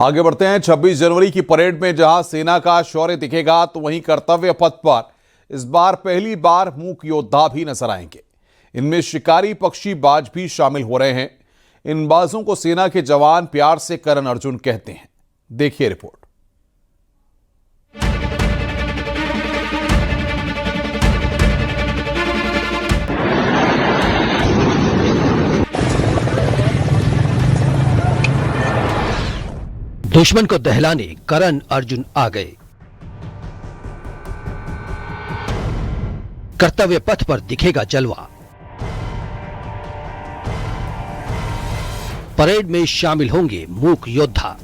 आगे बढ़ते हैं। 26 जनवरी की परेड में जहां सेना का शौर्य दिखेगा, तो वहीं कर्तव्य पथ पर इस बार पहली बार मूक योद्धा भी नजर आएंगे। इनमें शिकारी पक्षी बाज भी शामिल हो रहे हैं। इन बाजों को सेना के जवान प्यार से करण अर्जुन कहते हैं। देखिए रिपोर्ट। दुश्मन को दहलाने करण अर्जुन आ गए। कर्तव्य पथ पर दिखेगा जलवा। परेड में शामिल होंगे मूक योद्धा।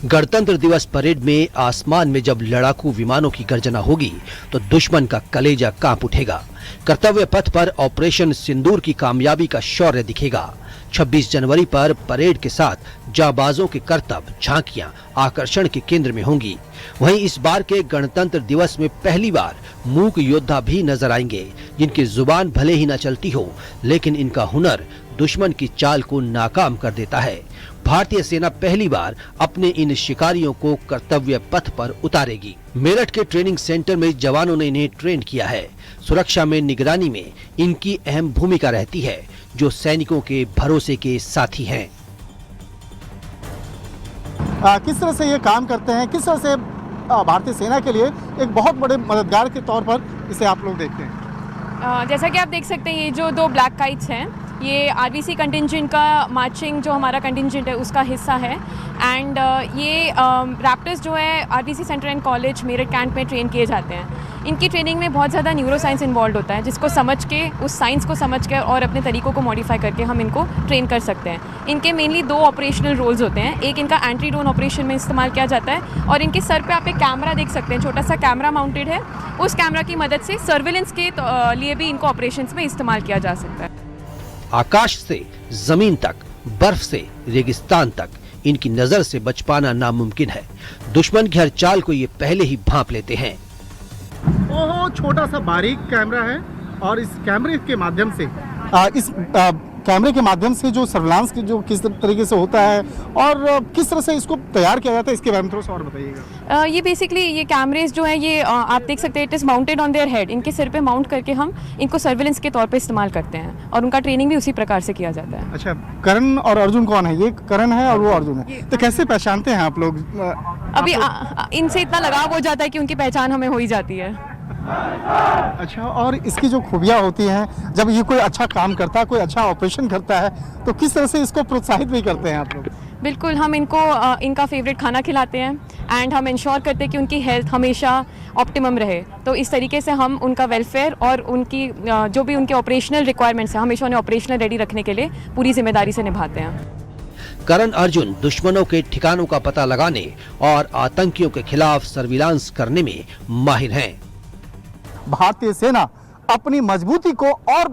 गणतंत्र दिवस परेड में आसमान में जब लड़ाकू विमानों की गर्जना होगी तो दुश्मन का कलेजा कांप उठेगा। कर्तव्य पथ पर ऑपरेशन सिंदूर की कामयाबी का शौर्य दिखेगा। 26 जनवरी पर परेड के साथ जांबाजों के करतब झांकियां आकर्षण के केंद्र में होंगी। वहीं इस बार के गणतंत्र दिवस में पहली बार मूक योद्धा भी नजर आएंगे, जिनकी जुबान भले ही न चलती हो, लेकिन इनका हुनर दुश्मन की चाल को नाकाम कर देता है। भारतीय सेना पहली बार अपने इन शिकारियों को कर्तव्य पथ पर उतारेगी। मेरठ के ट्रेनिंग सेंटर में जवानों ने इन्हें ट्रेन किया है। सुरक्षा में निगरानी में इनकी अहम भूमिका रहती है, जो सैनिकों के भरोसे के साथी हैं। किस तरह से ये काम करते हैं, किस तरह से भारतीय सेना के लिए एक बहुत बड़े मददगार के तौर पर इसे आप लोग देखते हैं। जैसा कि आप देख सकते हैं, ये जो दो ब्लैक काइट्स हैं, ये आरबीसी कंटिंजेंट का मार्चिंग जो हमारा कंटिंजेंट है उसका हिस्सा है। एंड ये रैप्टर्स जो है RVC centre and college Meerut cantt में ट्रेन किए जाते हैं। इनकी ट्रेनिंग में बहुत ज़्यादा न्यूरो साइंस इन्वॉल्व होता है, जिसको समझ के, उस साइंस को समझ के और अपने तरीक़ों को मॉडिफाई करके हम इनको ट्रेन कर सकते हैं। इनके मेनली दो ऑपरेशनल रोल्स होते हैं। एक इनका एंट्री ड्रोन ऑपरेशन में इस्तेमाल किया जाता है, और इनके सर पे आप एक कैमरा देख सकते हैं, छोटा सा कैमरा माउंटेड है। उस कैमरा की मदद से सर्विलेंस के लिए भी इनको ऑपरेशंस में इस्तेमाल किया जा सकता है। आकाश से जमीन तक, बर्फ से रेगिस्तान तक इनकी नजर से बच पाना नामुमकिन है। दुश्मन की हर चाल को ये पहले ही भांप लेते हैं। ओहो, छोटा सा बारीक कैमरा है, और इस कैमरे के माध्यम से कैमरे के माध्यम से जो सर्विलांस की जो किस तरीके से होता है और किस तरह से इसको तैयार किया जाता है, इसके बारे में थोड़ा सा और बताइएगा। ये बेसिकली ये कैमरेज जो है, ये आप देख सकते हैं, it is mounted on their head. इनके सिर पे माउंट करके हम इनको सर्विलेंस के तौर पे इस्तेमाल करते हैं, और उनका ट्रेनिंग भी उसी प्रकार से किया जाता है। अच्छा, करण और अर्जुन कौन है? ये करण है और वो अर्जुन है, तो कैसे पहचानते हैं आप लोग? अभी इनसे इतना लगाव हो जाता है कि उनकी पहचान हमें हो ही जाती है। अच्छा, और इसकी जो खूबियाँ होती हैं, जब ये कोई अच्छा काम करता है, कोई अच्छा ऑपरेशन करता है, तो किस तरह से इसको प्रोत्साहित भी करते हैं आप लोग? बिल्कुल, हम इनको इनका फेवरेट खाना खिलाते हैं, एंड हम इंश्योर करते हैं कि उनकी हेल्थ हमेशा ऑप्टिमम रहे। तो इस तरीके से हम उनका वेलफेयर और उनकी जो भी उनके ऑपरेशनल रिक्वायरमेंट्स हैं, हमेशा उन्हें ऑपरेशनल रेडी रखने के लिए पूरी जिम्मेदारी से निभाते हैं। करण अर्जुन दुश्मनों के ठिकानों का पता लगाने और आतंकियों के खिलाफ सर्विलांस करने में माहिर हैं। भारतीय सेना अपनी मजबूती को और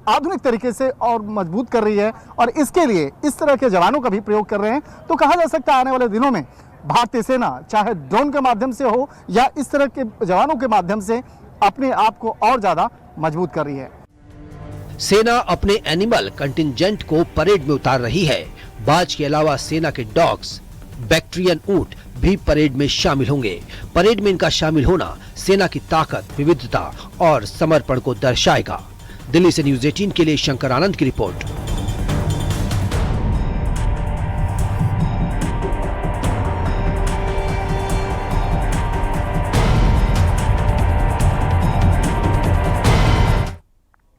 आधुनिक तरीके से और मजबूत कर रही है, और इसके लिए इस तरह के जवानों का भी प्रयोग कर रहे हैं। तो कहा जा सकता है आने वाले दिनों में भारतीय सेना चाहे ड्रोन के माध्यम से हो या इस तरह के जवानों के माध्यम से अपने आप को और ज्यादा मजबूत कर रही है। सेना अपने एनिमल कंटिंजेंट को परेड में उतार रही है। बाज के अलावा सेना के डॉग्स, बैक्ट्रियन ऊंट भी परेड में शामिल होंगे। परेड में इनका शामिल होना सेना की ताकत, विविधता और समर्पण को दर्शाएगा। दिल्ली से न्यूज़ 18 के लिए शंकर आनंद की रिपोर्ट।